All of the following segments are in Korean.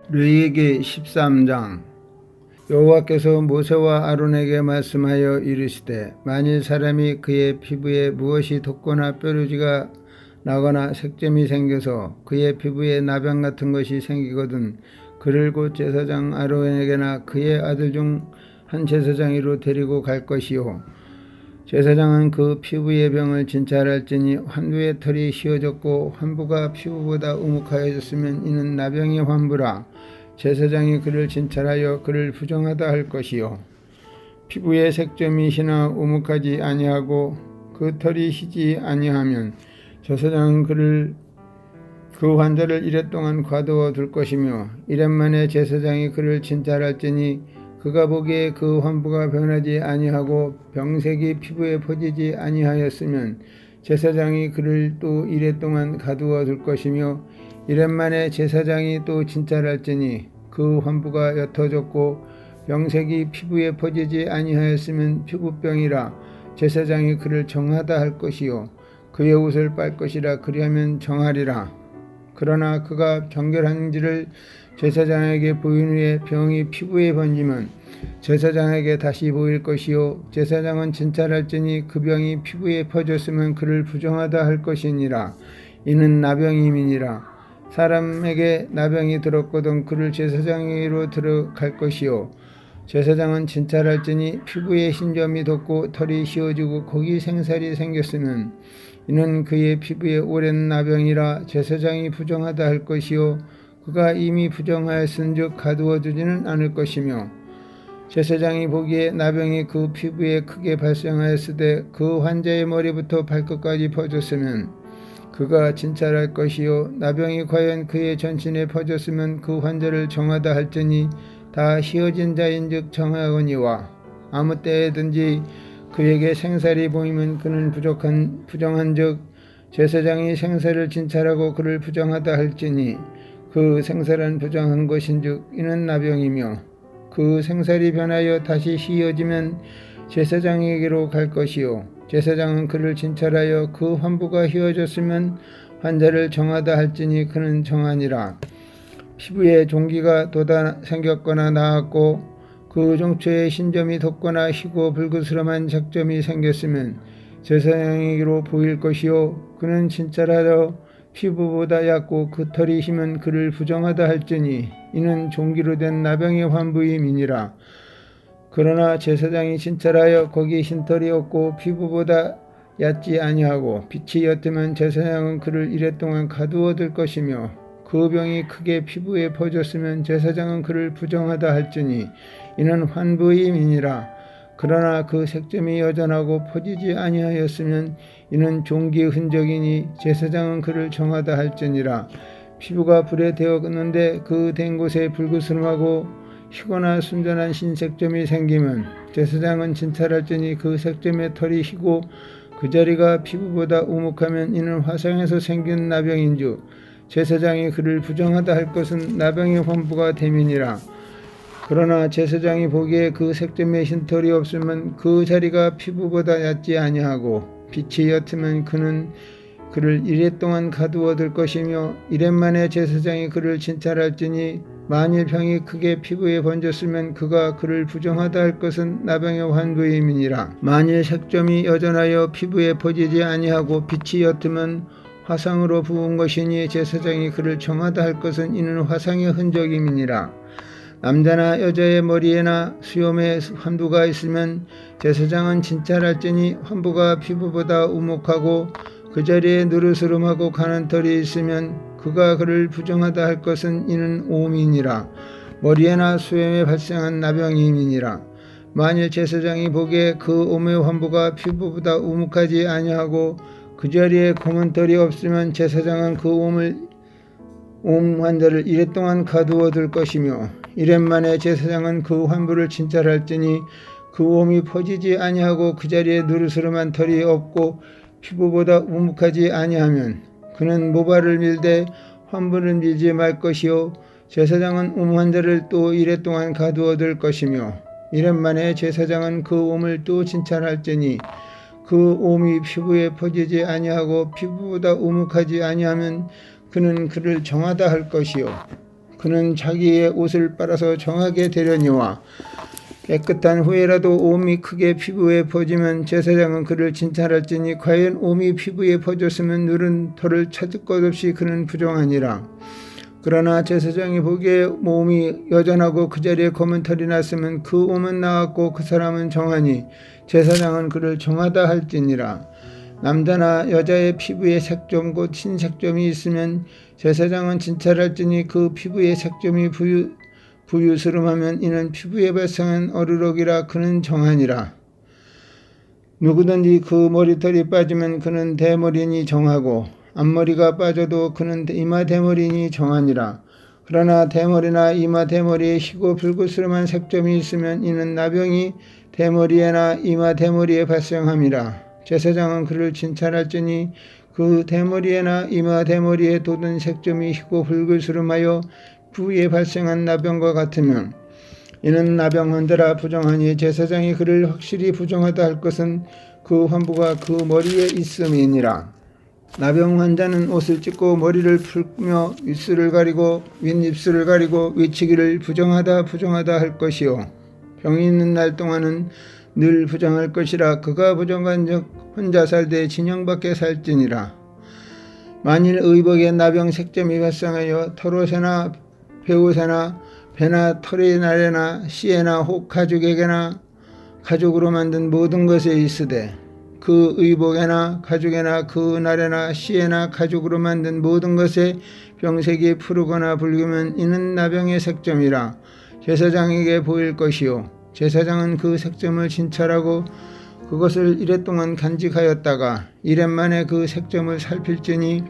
르위기 13장. 여호와께서 모세와 아론에게 말씀하여 이르시되, 만일 사람이 그의 피부에 무엇이 돋거나 뾰루지가 나거나 색점이 생겨서 그의 피부에 나병 같은 것이 생기거든 그를 곧 제사장 아론에게나 그의 아들 중 한 제사장이로 데리고 갈 것이요, 제사장은 그 피부의 병을 진찰할지니 환부의 털이 휘어졌고 환부가 피부보다 우묵하여졌으면 이는 나병의 환부라. 제사장이 그를 진찰하여 그를 부정하다 할 것이요, 피부에 색점이 희나 우묵하지 아니하고 그 털이 희지 아니하면 제사장은 그 환자를 이래 동안 가두어 둘 것이며, 이래 만에 제사장이 그를 진찰할지니 그가 보기에 그 환부가 변하지 아니하고 병색이 피부에 퍼지지 아니하였으면 제사장이 그를 또 이래 동안 가두어 둘 것이며, 이래 만에 제사장이 또 진찰할지니 그 환부가 옅어졌고 병색이 피부에 퍼지지 아니하였으면 피부병이라. 제사장이 그를 정하다 할 것이요, 그의 옷을 빨 것이라. 그리하면 정하리라. 그러나 그가 정결한지를 제사장에게 보인 후에 병이 피부에 번지면 제사장에게 다시 보일 것이요, 제사장은 진찰할지니 그 병이 피부에 퍼졌으면 그를 부정하다 할 것이니라. 이는 나병임이니라. 사람에게 나병이 들었거든 그를 제사장에게로 들어갈 것이요, 제사장은 진찰할지니 피부에 흰점이 돋고 털이 휘어지고 거기 생살이 생겼으면 이는 그의 피부에 오랜 나병이라. 제사장이 부정하다 할 것이요, 그가 이미 부정하였은즉 가두어 두지는 않을 것이며, 제사장이 보기에 나병이 그 피부에 크게 발생하였으되 그 환자의 머리부터 발끝까지 퍼졌으면 그가 진찰할 것이요, 나병이 과연 그의 전신에 퍼졌으면 그 환자를 정하다 할지니 다 휘어진 자인즉 정하거니와, 아무 때에든지 그에게 생살이 보이면 그는 부정한즉 제사장이 생살을 진찰하고 그를 부정하다 할지니 그 생살은 부정한 것인즉 이는 나병이며, 그 생살이 변하여 다시 휘어지면 제사장에게로 갈 것이요, 제사장은 그를 진찰하여 그 환부가 휘어졌으면 환자를 정하다 할지니 그는 정하니라. 피부에 종기가 돋아 생겼거나 나았고 그 종초에 흰점이 돋거나 희고 불그스름한 색점이 생겼으면 제사장에게로 보일 것이요, 그는 진찰하여 피부보다 얕고 그 털이 희면 그를 부정하다 할지니 이는 종기로 된 나병의 환부임이니라. 그러나 제사장이 진찰하여 거기 흰털이 없고 피부보다 얕지 아니하고 빛이 옅으면 제사장은 그를 이래 동안 가두어 둘 것이며, 그 병이 크게 피부에 퍼졌으면 제사장은 그를 부정하다 할지니 이는 환부임이니라. 그러나 그 색점이 여전하고 퍼지지 아니하였으면 이는 종기의 흔적이니 제사장은 그를 정하다 할지니라. 피부가 불에 데었는데 그 된 곳에 불그스름하고 희거나 순전한 흰색점이 생기면 제사장은 진찰할지니 그 색점의 털이 희고 그 자리가 피부보다 우묵하면 이는 화상에서 생긴 나병인즉 제사장이 그를 부정하다 할 것은 나병의 환부가 됨이니라. 그러나 제사장이 보기에 그 색점에 흰털이 없으면 그 자리가 피부보다 얕지 아니하고 빛이 옅으면 그는 그를 이래 동안 가두어 둘 것이며, 이래 만에 제사장이 그를 진찰할지니 만일 병이 크게 피부에 번졌으면 그가 그를 부정하다 할 것은 나병의 환부임이니라. 만일 색점이 여전하여 피부에 퍼지지 아니하고 빛이 옅으면 화상으로 부은 것이니 제사장이 그를 정하다 할 것은 이는 화상의 흔적임이니라. 남자나 여자의 머리에나 수염에 환부가 있으면 제사장은 진찰할지니 환부가 피부보다 우묵하고 그 자리에 누르스름하고 가는 털이 있으면 그가 그를 부정하다 할 것은 이는 오음이니라. 머리에나 수염에 발생한 나병임이니라. 만일 제사장이 보기에 그 오음의 환부가 피부보다 우묵하지 아니하고 그 자리에 검은 털이 없으면 제사장은 그 오음 환자를 이래 동안 가두어 둘 것이며, 이래 만에 제사장은 그 환부를 진찰할지니 그 오음이 퍼지지 아니하고 그 자리에 누르스름한 털이 없고 피부보다 우묵하지 아니하면 그는 모발을 밀되 환부를 밀지 말 것이요, 제사장은 환자를 또 이래 동안 가두어 둘 것이며, 이래 만에 제사장은 그 오음을 또 진찰할지니 그 오음이 피부에 퍼지지 아니하고 피부보다 우묵하지 아니하면 그는 그를 정하다 할 것이요, 그는 자기의 옷을 빨아서 정하게 되려니와 깨끗한 후에라도 옴이 크게 피부에 퍼지면 제사장은 그를 진찰할지니 과연 옴이 피부에 퍼졌으면 누른 털을 찾을 것 없이 그는 부정하니라. 그러나 제사장이 보기에 몸이 여전하고 그 자리에 검은 털이 났으면 그 옴은 나았고 그 사람은 정하니 제사장은 그를 정하다 할지니라. 남자나 여자의 피부에 색점 곧 흰색점이 있으면 제사장은 진찰할지니 그 피부의 색점이 부유스름하면 이는 피부에 발생한 어르럭이라 그는 정하니라. 누구든지 그 머리털이 빠지면 그는 대머리니 정하고 앞머리가 빠져도 그는 이마 대머리니 정하니라. 그러나 대머리나 이마 대머리에 희고 붉으스름한 색점이 있으면 이는 나병이 대머리에나 이마 대머리에 발생함이라. 제사장은 그를 진찰할지니 그 대머리에나 이마 대머리에 돋은 색점이 희고 붉으스름하여 부위에 발생한 나병과 같으면 이는 나병 환자라 부정하니 제사장이 그를 확실히 부정하다 할 것은 그 환부가 그 머리에 있음이니라. 나병 환자는 옷을 찢고 머리를 풀며 윗술을 가리고 윗입술을 가리고 위치기를 부정하다 할 것이요 병이 있는 날 동안은 늘 부정할 것이라. 그가 부정한 적 혼자 살되 진영 밖에 살지니라. 만일 의복에 나병 색점이 발생하여 털옷에나 배옷에나 배나 털의 날에나 씨에나 혹 가죽에게나 가죽으로 만든 모든 것에 있으되 그 의복에나 가죽에나 그 날에나 씨에나 가죽으로 만든 모든 것에 병색이 푸르거나 붉으면 이는 나병의 색점이라 제사장에게 보일 것이요 제사장은 그 색점을 진찰하고 그것을 이래 동안 간직하였다가 이래 만에 그 색점을 살필지니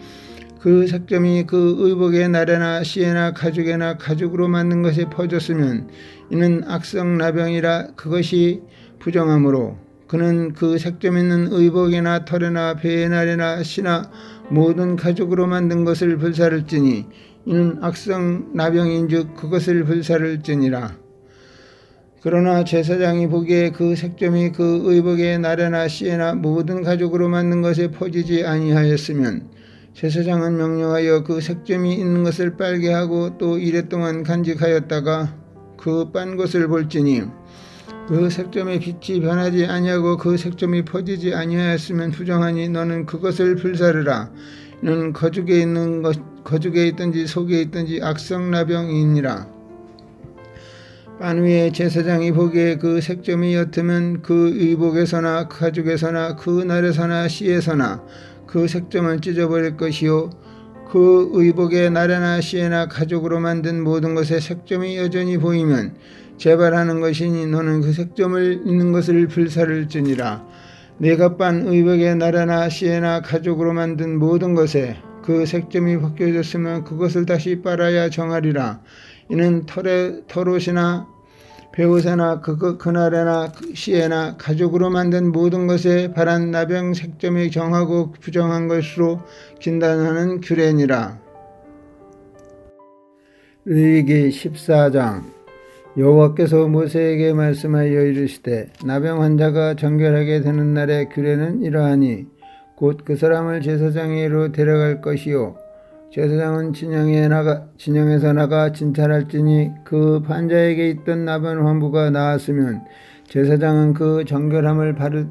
그 색점이 그 의복의 날에나 씨에나 가죽에나 가죽으로 만든 것에 퍼졌으면 이는 악성 나병이라 그것이 부정하므로 그는 그 색점 있는 의복이나 털에나 배의 날에나 씨나 모든 가죽으로 만든 것을 불사를지니 이는 악성 나병인즉 그것을 불사를지니라. 그러나 제사장이 보기에 그 색점이 그 의복의 날에나 씨에나 모든 가죽으로 만든 것에 퍼지지 아니하였으면 제사장은 명령하여 그 색점이 있는 것을 빨게 하고 또 이래 동안 간직하였다가 그 빤 것을 볼지니 그 색점의 빛이 변하지 아니하고 그 색점이 퍼지지 아니하였으면 부정하니 너는 그것을 불사르라. 이는 거죽에 있든지 속에 있든지 악성 나병이니라. 빤 위에 제사장이 보기에 그 색점이 옅으면 그 의복에서나 가죽에서나 그 날에서나 씨에서나 그 색점을 찢어버릴 것이요 그 의복의 날에나 씨에나 가죽으로 만든 모든 것에 색점이 여전히 보이면 재발하는 것이니 너는 그 색점을 있는 것을 불사를지니라. 내가 빤 의복의 날에나 씨에나 가죽으로 만든 모든 것에 그 색점이 벗겨졌으면 그것을 다시 빨아야 정하리라. 이는 털옷이나 배옷에나 그날에나 씨에나 가죽으로 만든 모든 것에 바란 나병 색점이 정하고 부정한 것으로 진단하는 규례니라. 레위기 14장. 여호와께서 모세에게 말씀하여 이르시되 나병 환자가 정결하게 되는 날의 규례는 이러하니 곧 그 사람을 제사장에게로 데려갈 것이요 제사장은 진영에서 나가 진찰할지니 그 환자에게 있던 나병 환부가 나았으면 제사장은 그 정결함을 받을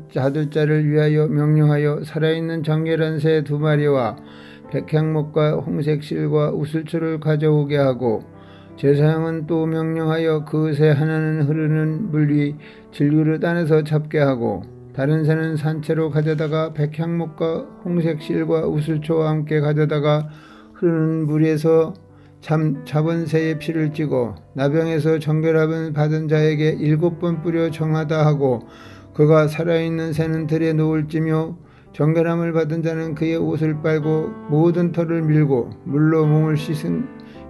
자를 위하여 명령하여 살아있는 정결한 새 2마리와 백향목과 홍색 실과 우슬초를 가져오게 하고 제사장은 또 명령하여 그 새 하나는 흐르는 물 위 질그릇 안에서 잡게 하고 다른 새는 산채로 가져다가 백향목과 홍색 실과 우슬초와 함께 가져다가 흐르는 물에서 잡은 새의 피를 찌고 나병에서 정결함을 받은 자에게 7번 뿌려 정하다 하고 그가 살아있는 새는 들에 놓을지며 정결함을 받은 자는 그의 옷을 빨고 모든 털을 밀고 물로 몸을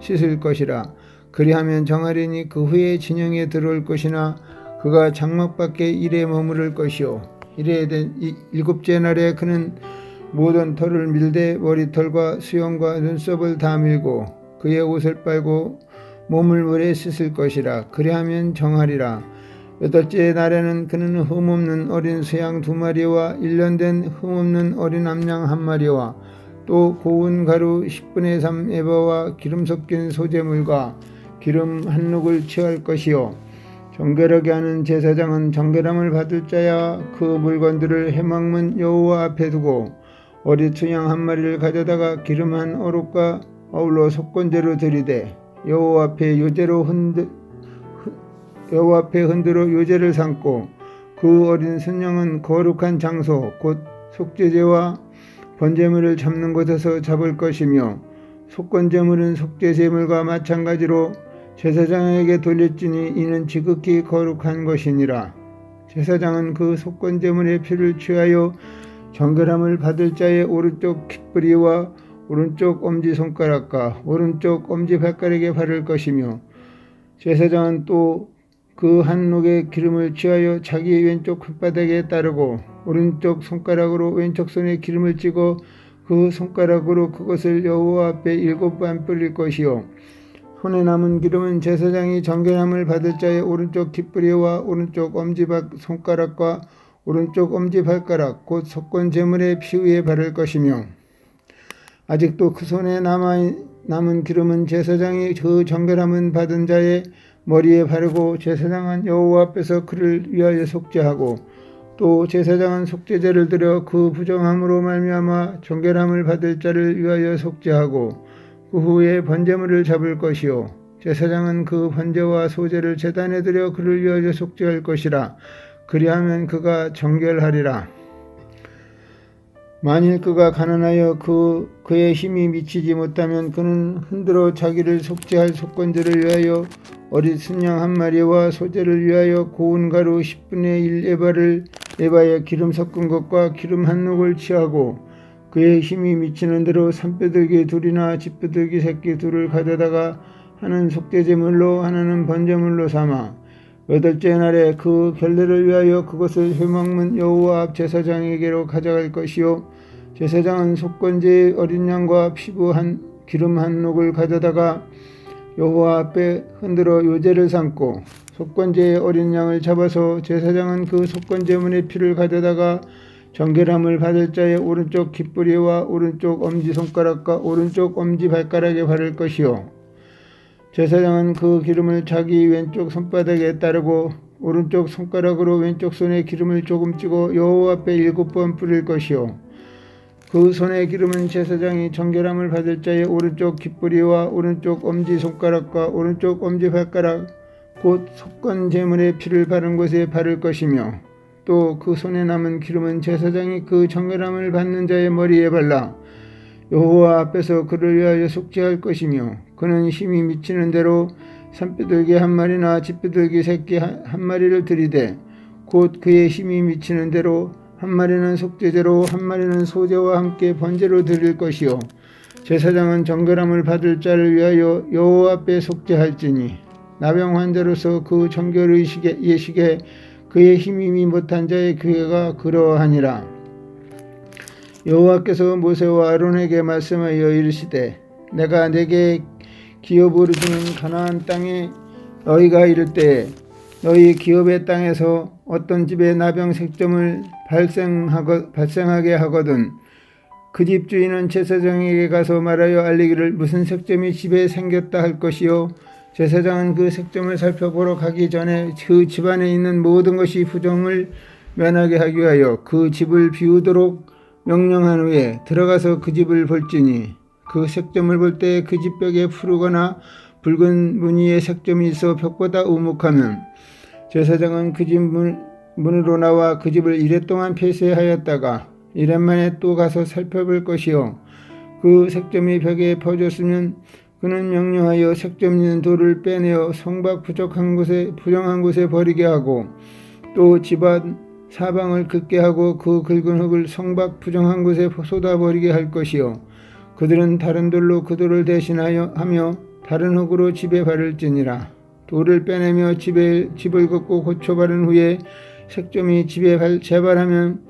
씻을 것이라. 그리하면 정하리니 그 후에 진영에 들어올 것이나 그가 장막 밖에 이래 머무를 것이요 이래 된 7째 날에 그는 모든 털을 밀되 머리털과 수염과 눈썹을 다 밀고 그의 옷을 빨고 몸을 물에 씻을 것이라. 그리하면 정하리라. 8째 날에는 그는 흠없는 어린 수양 2마리와 1년 된 흠없는 어린 암양 1마리와 또 고운 가루 10분의 3 에바와 기름 섞인 소재물과 기름 한 룩을 취할 것이요 정결하게 하는 제사장은 정결함을 받을 자야 그 물건들을 회막문 여호와 앞에 두고 어린 수양 한 마리를 가져다가 기름 한 오롯과 아울러 속건제로 드리되 여호와 앞에 흔들어 요제를 삼고 그 어린 순양은 거룩한 장소 곧 속죄제와 번제물을 잡는 곳에서 잡을 것이며 속건제물은 속죄제물과 마찬가지로 제사장에게 돌릴지니 이는 지극히 거룩한 것이니라. 제사장은 그 속건제물의 피를 취하여 정결함을 받을 자의 오른쪽 깃뿌리와 오른쪽 엄지손가락과 오른쪽 엄지발가락에 바를 것이며 제사장은 또 그 한 룩의 기름을 취하여 자기 왼쪽 손바닥에 따르고 오른쪽 손가락으로 왼쪽 손에 기름을 찍어 그 손가락으로 그것을 여호와 앞에 7번 뿌릴 것이요 손에 남은 기름은 제사장이 정결함을 받을 자의 오른쪽 깃뿌리와 오른쪽 엄지손가락과 오른쪽 엄지발가락 곧 속건제물의 피 위에 바를 것이며 아직도 그 손에 남은 기름은 제사장이 그 정결함을 받은 자의 머리에 바르고 제사장은 여호와 앞에서 그를 위하여 속죄하고 또 제사장은 속죄제를 드려 그 부정함으로 말미암아 정결함을 받을 자를 위하여 속죄하고 그 후에 번제물을 잡을 것이요 제사장은 그 번제와 소제를 제단에 드려 그를 위하여 속죄할 것이라. 그리하면 그가 정결하리라. 만일 그가 가난하여 그의 힘이 미치지 못하면 그는 흔들어 자기를 속죄할 속건제를 위하여 어린 순양 한 마리와 소제를 위하여 고운 가루 10분의 1 에바에 기름 섞은 것과 기름 한 룩을 취하고 그의 힘이 미치는 대로 산뼈들기 둘이나 쥐뼈들기 새끼 둘을 가져다가 하나는 속죄제물로 하나는 번제물로 삼아 8째 날에 그 결례를 위하여 그것을 회막문 여호와 앞 제사장에게로 가져갈 것이요 제사장은 속건제의 어린 양과 피부 기름 한 룩을 가져다가 여호와 앞에 흔들어 요제를 삼고 속건제의 어린 양을 잡아서 제사장은 그 속건제물의 피를 가져다가 정결함을 받을 자의 오른쪽 깃뿌리와 오른쪽 엄지손가락과 오른쪽 엄지발가락에 바를 것이요 제사장은 그 기름을 자기 왼쪽 손바닥에 따르고 오른쪽 손가락으로 왼쪽 손에 기름을 조금 찍어 여호와 앞에 7번 뿌릴 것이요 그 손의 기름은 제사장이 정결함을 받을 자의 오른쪽 깃뿌리와 오른쪽 엄지손가락과 오른쪽 엄지발가락 곧 속건제물의 피를 바른 곳에 바를 것이며 또 그 손에 남은 기름은 제사장이 그 정결함을 받는 자의 머리에 발라 여호와 앞에서 그를 위하여 속죄할 것이며 그는 힘이 미치는 대로 산뼈들기 한 마리나 쥐뼈들기 새끼 한 마리를 들이되 곧 그의 힘이 미치는 대로 한 마리는 속죄제로 한 마리는 소제와 함께 번제로 드릴 것이요 제사장은 정결함을 받을 자를 위하여 여호와 앞에 속죄할지니 나병 환자로서 그 정결 예식에 그의 힘이 못한 자의 교회가 그러하니라. 여호와께서 모세와 아론에게 말씀하여 이르시되 내가 내게 기업으로 주는 가나안 땅에 너희가 이를 때에 너희 기업의 땅에서 어떤 집에 나병 색점을 발생하게 하거든 그 집 주인은 제사장에게 가서 말하여 알리기를 무슨 색점이 집에 생겼다 할 것이요 제사장은 그 색점을 살펴보러 가기 전에 그 집안에 있는 모든 것이 부정을 면하게 하기 위하여 그 집을 비우도록 명령한 후에 들어가서 그 집을 볼지니 그 색점을 볼 때 그 집 벽에 푸르거나 붉은 무늬의 색점이 있어 벽보다 우묵하면 제사장은 그 집 문으로 나와 그 집을 이래 동안 폐쇄하였다가 이래 만에 또 가서 살펴볼 것이요 그 색점이 벽에 퍼졌으면 그는 명령하여 색점 있는 돌을 빼내어 성박 부정한 곳에 버리게 하고 또 집안 사방을 긁게 하고 그 긁은 흙을 성박 부정한 곳에 쏟아버리게 할 것이요 그들은 다른 돌로 그 돌을 대신하여 하며 다른 흙으로 집에 바를지니라. 돌을 빼내며 집을 걷고 고쳐 바른 후에 색점이 집에 재발하면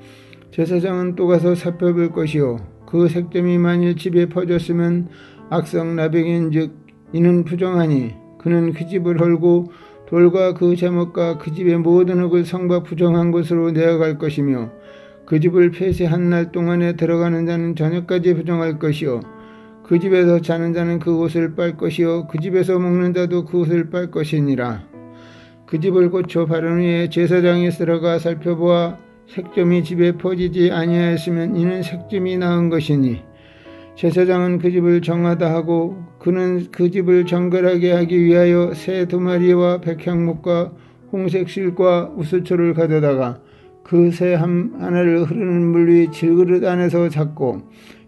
제사장은 또 가서 살펴볼 것이요 그 색점이 만일 집에 퍼졌으면 악성 나병인즉 이는 부정하니 그는 그 집을 헐고 돌과 그 제목과 그 집의 모든 흙을 성박 부정한 곳으로 내어갈 것이며 그 집을 폐쇄한 날 동안에 들어가는 자는 저녁까지 부정할 것이요 그 집에서 자는 자는 그 옷을 빨 것이요 그 집에서 먹는 자도 그 옷을 빨 것이니라. 그 집을 고쳐 바른 후에 제사장이 들어가 살펴보아 색점이 집에 퍼지지 아니하였으면 이는 색점이 나은 것이니 제사장은 그 집을 정하다 하고 그는 그 집을 정결하게 하기 위하여 새 2마리와 백향목과 홍색 실과 우슬초를 가져다가 그 새 하나를 흐르는 물 위 질그릇 안에서 잡고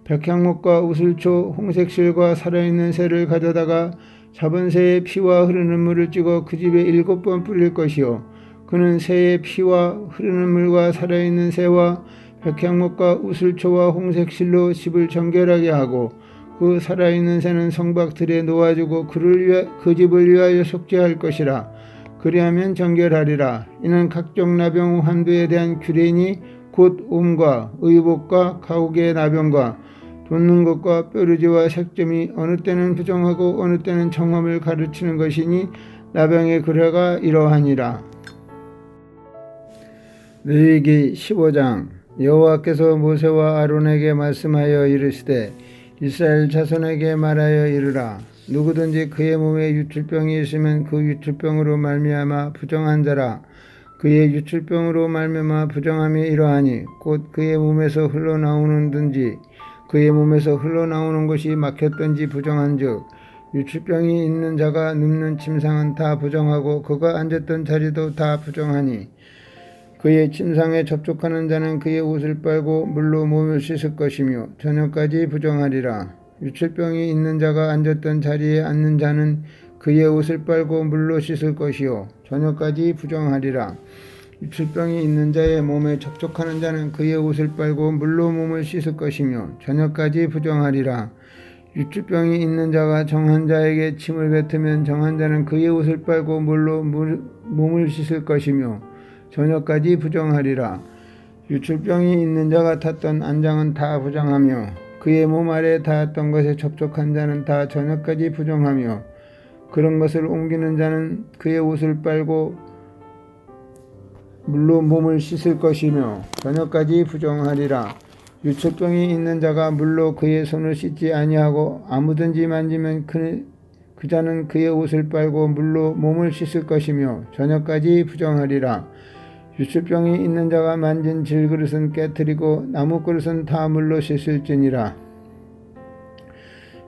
백향목과 우슬초 홍색 실과 살아있는 새를 가져다가 잡은 새의 피와 흐르는 물을 찍어 그 집에 7번 뿌릴 것이요 그는 새의 피와 흐르는 물과 살아있는 새와 백향목과 우슬초와 홍색실로 집을 정결하게 하고 그 살아있는 새는 성박들에 놓아주고 그 집을 위하여 속죄할 것이라. 그리하면 정결하리라. 이는 각종 나병 환부에 대한 규례니 곧 옴과 의복과 가옥의 나병과 돋는 것과 뾰루지와 색점이 어느 때는 부정하고 어느 때는 정함을 가르치는 것이니 나병의 규례가 이러하니라. 레위기 15장. 여호와께서 모세와 아론에게 말씀하여 이르시되 이스라엘 자손에게 말하여 이르라. 누구든지 그의 몸에 유출병이 있으면 그 유출병으로 말미암아 부정한 자라. 그의 유출병으로 말미암아 부정함이 이러하니 곧 그의 몸에서 흘러나오는든지 그의 몸에서 흘러나오는 것이 막혔든지 부정한즉 유출병이 있는 자가 눕는 침상은 다 부정하고 그가 앉았던 자리도 다 부정하니 그의 침상에 접촉하는 자는 그의 옷을 빨고 물로 몸을 씻을 것이며 저녁까지 부정하리라. 유출병이 있는 자가 앉았던 자리에 앉는 자는 그의 옷을 빨고 물로 씻을 것이요 저녁까지 부정하리라. 유출병이 있는 자의 몸에 접촉하는 자는 그의 옷을 빨고 물로 몸을 씻을 것이며 저녁까지 부정하리라. 유출병이 있는 자가 정한 자에게 침을 뱉으면 정한 자는 그의 옷을 빨고 물로 몸을 씻을 것이며 저녁까지 부정하리라. 유출병이 있는 자가 탔던 안장은 다 부정하며 그의 몸 아래 닿았던 것에 접촉한 자는 다 저녁까지 부정하며 그런 것을 옮기는 자는 그의 옷을 빨고 물로 몸을 씻을 것이며 저녁까지 부정하리라. 유출병이 있는 자가 물로 그의 손을 씻지 아니하고 아무든지 만지면 그 자는 그의 옷을 빨고 물로 몸을 씻을 것이며 저녁까지 부정하리라. 유출병이 있는 자가 만진 질그릇은 깨뜨리고 나무그릇은 다 물로 씻을지니라.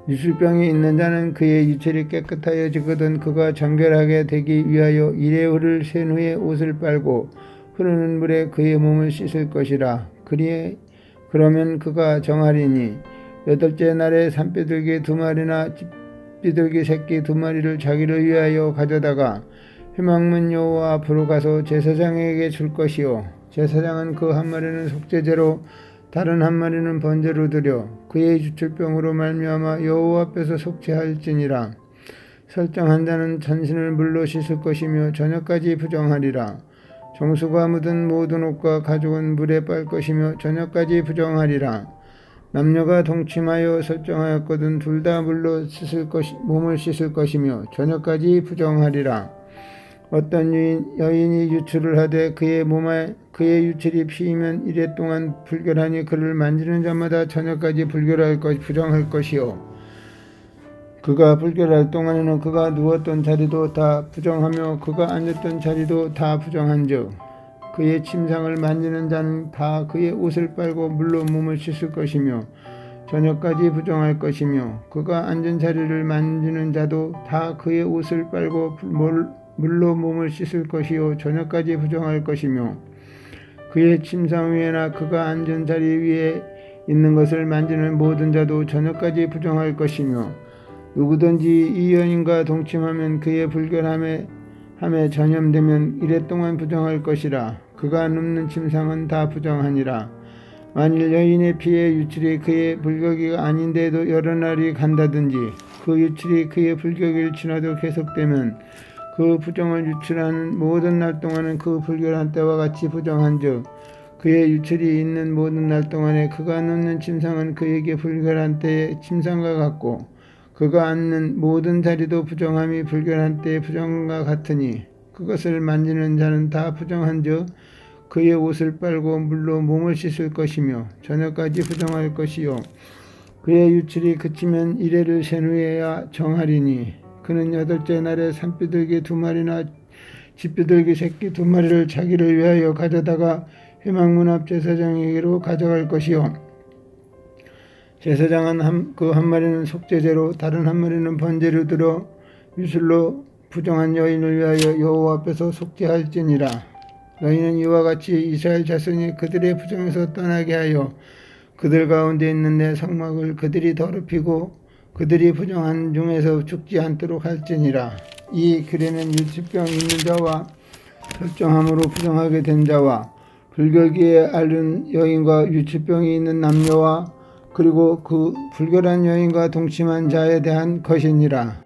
유출병이 있는 자는 그의 유출이 깨끗하여지거든 그가 정결하게 되기 위하여 이래 흐를 샌 후에 옷을 빨고 흐르는 물에 그의 몸을 씻을 것이라. 그러면 그가 정하리니 8째 날에 산비둘기 2마리나 비둘기 새끼 2마리를 자기를 위하여 가져다가 회막문 여호와 앞으로 가서 제사장에게 줄 것이요 제사장은 그 1마리는 속죄제로 다른 1마리는 번제로 드려 그의 유출병으로 말미암아 여호와 앞에서 속죄할지니라. 설정한 자는 전신을 물로 씻을 것이며 저녁까지 부정하리라. 정수가 묻은 모든 옷과 가죽은 물에 빨 것이며 저녁까지 부정하리라. 남녀가 동침하여 설정하였거든 둘 다 물로 몸을 씻을 것이며 저녁까지 부정하리라. 어떤 여인이 유출을 하되 그의 그의 유출이 피이면 이래 동안 불결하니 그를 만지는 자마다 저녁까지 부정할 것이요 그가 불결할 동안에는 그가 누웠던 자리도 다 부정하며 그가 앉았던 자리도 다 부정한즉 그의 침상을 만지는 자는 다 그의 옷을 빨고 물로 몸을 씻을 것이며 저녁까지 부정할 것이며 그가 앉은 자리를 만지는 자도 다 그의 옷을 빨고 물로 몸을 씻을 것이요 저녁까지 부정할 것이며 그의 침상 위에나 그가 앉은 자리 위에 있는 것을 만지는 모든 자도 저녁까지 부정할 것이며 누구든지 이 여인과 동침하면 그의 불결함에 전염되면 이래 동안 부정할 것이라. 그가 눕는 침상은 다 부정하니라. 만일 여인의 피의 유출이 그의 불격이 아닌데도 여러 날이 간다든지 그 유출이 그의 불격일 지나도 계속되면 그 부정을 유출하는 모든 날 동안은 그 불결한 때와 같이 부정한즉 그의 유출이 있는 모든 날 동안에 그가 눕는 침상은 그에게 불결한 때의 침상과 같고 그가 앉는 모든 자리도 부정함이 불결한 때의 부정과 같으니 그것을 만지는 자는 다 부정한즉 그의 옷을 빨고 물로 몸을 씻을 것이며 저녁까지 부정할 것이요 그의 유출이 그치면 이레를 센 후에야 정하리니 그는 8째 날에 산비둘기 2마리나 집비둘기 새끼 2마리를 자기를 위하여 가져다가 회막문 앞 제사장에게로 가져갈 것이요 제사장은 그 한 마리는 속죄제로 다른 한 마리는 번제로 들어 유술로 부정한 여인을 위하여 여호와 앞에서 속죄할지니라. 너희는 이와 같이 이스라엘 자손이 그들의 부정에서 떠나게 하여 그들 가운데 있는 내 성막을 그들이 더럽히고 그들이 부정한 중에서 죽지 않도록 할지니라. 이 글에는 유치병 있는 자와 설정함으로 부정하게 된 자와 불결기에 앓은 여인과 유치병이 있는 남녀와 그리고 그 불결한 여인과 동침한 자에 대한 것이니라.